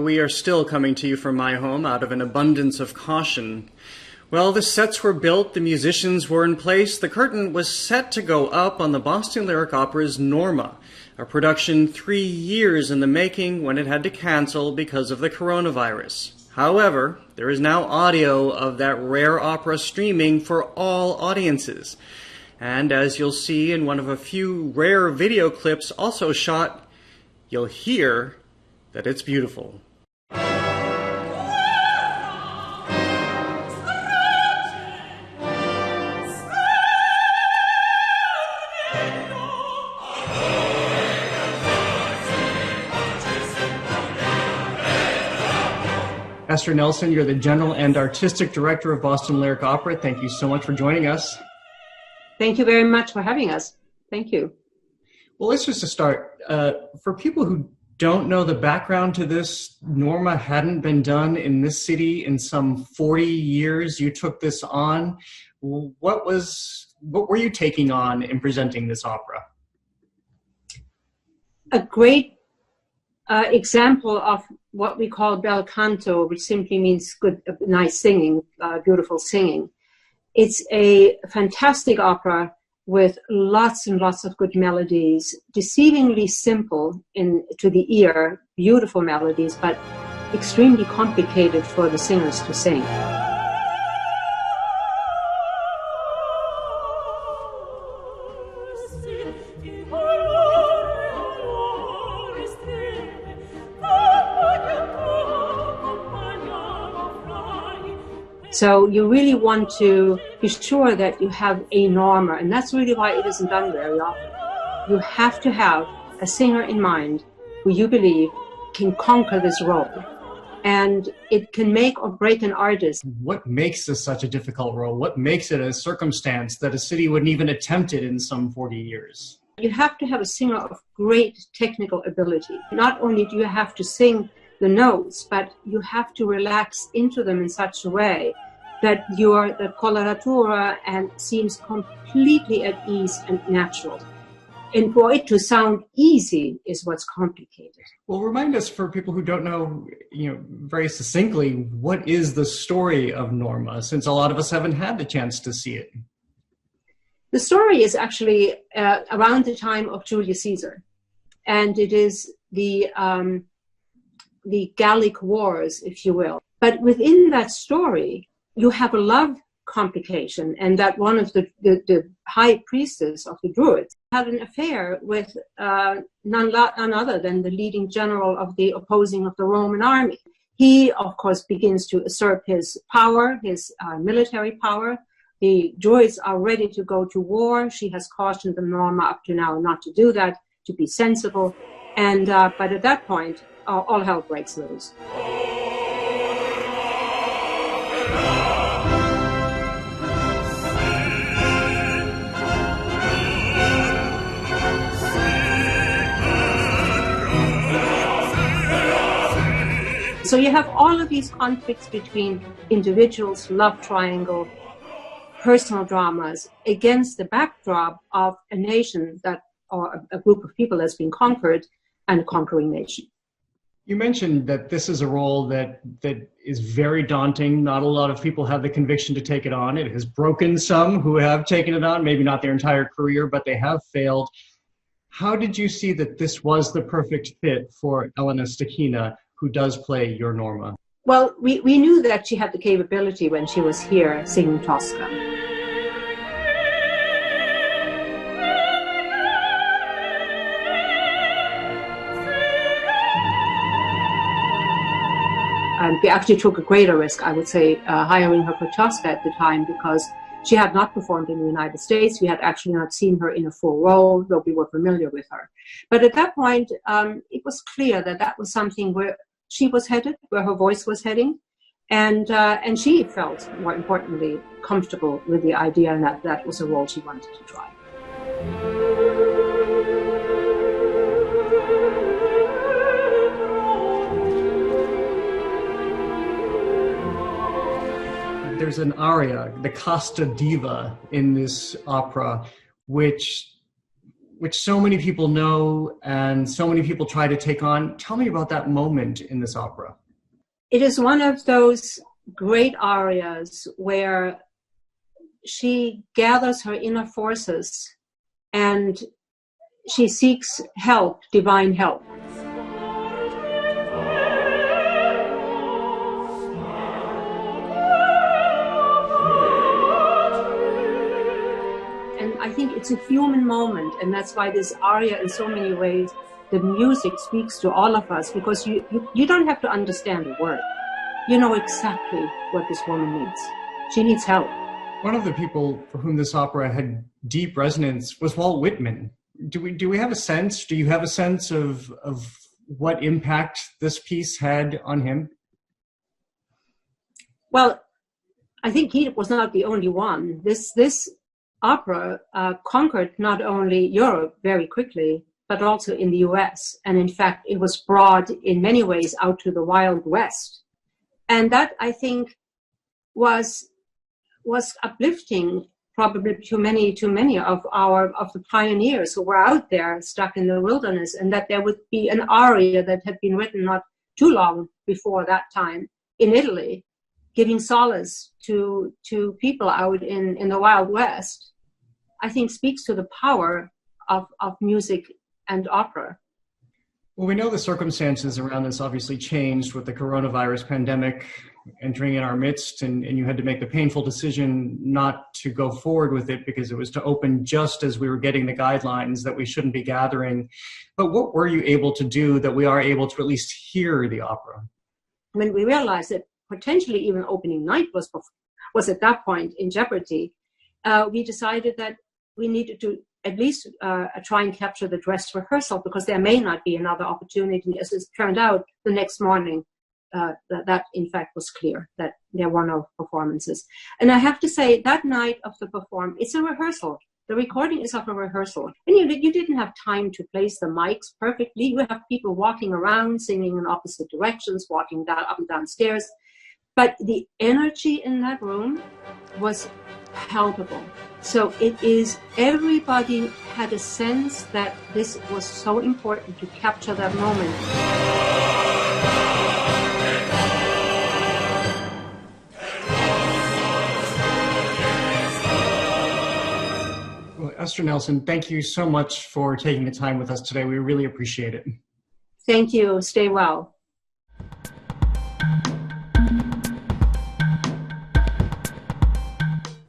we are still coming to you from my home out of an abundance of caution. Well, the sets were built, the musicians were in place, the curtain was set to go up on the Boston Lyric Opera's Norma, a production 3 years in the making when it had to cancel because of the coronavirus. However, there is now audio of that rare opera streaming for all audiences. And as you'll see in one of a few rare video clips also shot, you'll hear that it's beautiful. Esther Nelson, you're the General and Artistic Director of Boston Lyric Opera. Thank you so much for joining us. Thank you very much for having us. Thank you. Well, let's just start. For people who don't know the background to this, Norma hadn't been done in this city in some 40 years. You took this on. What were you taking on in presenting this opera? A great example of what we call Bel Canto, which simply means good, nice singing, beautiful singing. It's a fantastic opera with lots and lots of good melodies, deceivingly simple to the ear, beautiful melodies, but extremely complicated for the singers to sing. So you really want to be sure that you have a Norma, and that's really why it isn't done very often. You have to have a singer in mind who you believe can conquer this role, and it can make or break an artist. What makes this such a difficult role? What makes it a circumstance that a city wouldn't even attempt it in some 40 years? You have to have a singer of great technical ability. Not only do you have to sing the notes, but you have to relax into them in such a way that the coloratura and seems completely at ease and natural. And for it to sound easy is what's complicated. Well, remind us, for people who don't know, very succinctly, what is the story of Norma, since a lot of us haven't had the chance to see it? The story is actually around the time of Julius Caesar, and it is the Gallic Wars, if you will. But within that story, you have a love complication, and that one of the high priestess of the Druids had an affair with none other than the leading general of the opposing of the Roman army. He, of course, begins to assert his power, his military power. The Druids are ready to go to war. She has cautioned the Norma up to now not to do that, to be sensible. And but at that point, all hell breaks loose. So you have all of these conflicts between individuals, love triangle, personal dramas, against the backdrop of a nation or a group of people that's been conquered, and a conquering nation. You mentioned that this is a role that is very daunting. Not a lot of people have the conviction to take it on. It has broken some who have taken it on, maybe not their entire career, but they have failed. How did you see that this was the perfect fit for Elena Stachina, who does play your Norma? Well, we knew that she had the capability when she was here singing Tosca. And we actually took a greater risk, I would say, hiring her for Tosca at the time, because she had not performed in the United States. We had actually not seen her in a full role, though we were familiar with her. But at that point, it was clear that that was something where she was headed, where her voice was heading. And she felt, more importantly, comfortable with the idea, and that was a role she wanted to try. There's an aria, the Casta Diva, in this opera, which which so many people know and so many people try to take on. Tell me about that moment in this opera. It is one of those great arias where she gathers her inner forces and she seeks help, divine help. And I think it's a human moment, and that's why this aria, in so many ways, the music speaks to all of us, because you don't have to understand a word. You know exactly what this woman needs. She needs help. One of the people for whom this opera had deep resonance was Walt Whitman. Do you have a sense of what impact this piece had on him? Well, I think he was not the only one. This opera conquered not only Europe very quickly, but also in the US. And in fact, it was brought in many ways out to the Wild West. And that, I think, was uplifting probably to many of the pioneers who were out there stuck in the wilderness, and that there would be an aria that had been written not too long before that time in Italy, giving solace to people out in the Wild West, I think speaks to the power of music and opera. Well, we know the circumstances around this obviously changed with the coronavirus pandemic entering in our midst, and you had to make the painful decision not to go forward with it because it was to open just as we were getting the guidelines that we shouldn't be gathering. But what were you able to do that we are able to at least hear the opera? When we realized that potentially even opening night was at that point in jeopardy, we decided that we needed to at least try and capture the dress rehearsal, because there may not be another opportunity. As it turned out, the next morning, that in fact was clear that there were no performances. And I have to say, that night of the performance, it's a rehearsal. The recording is of a rehearsal. And you didn't have time to place the mics perfectly. You have people walking around, singing in opposite directions, walking up and downstairs. But the energy in that room was palpable. So everybody had a sense that this was so important to capture that moment. Well, Esther Nelson, thank you so much for taking the time with us today. We really appreciate it. Thank you. Stay well.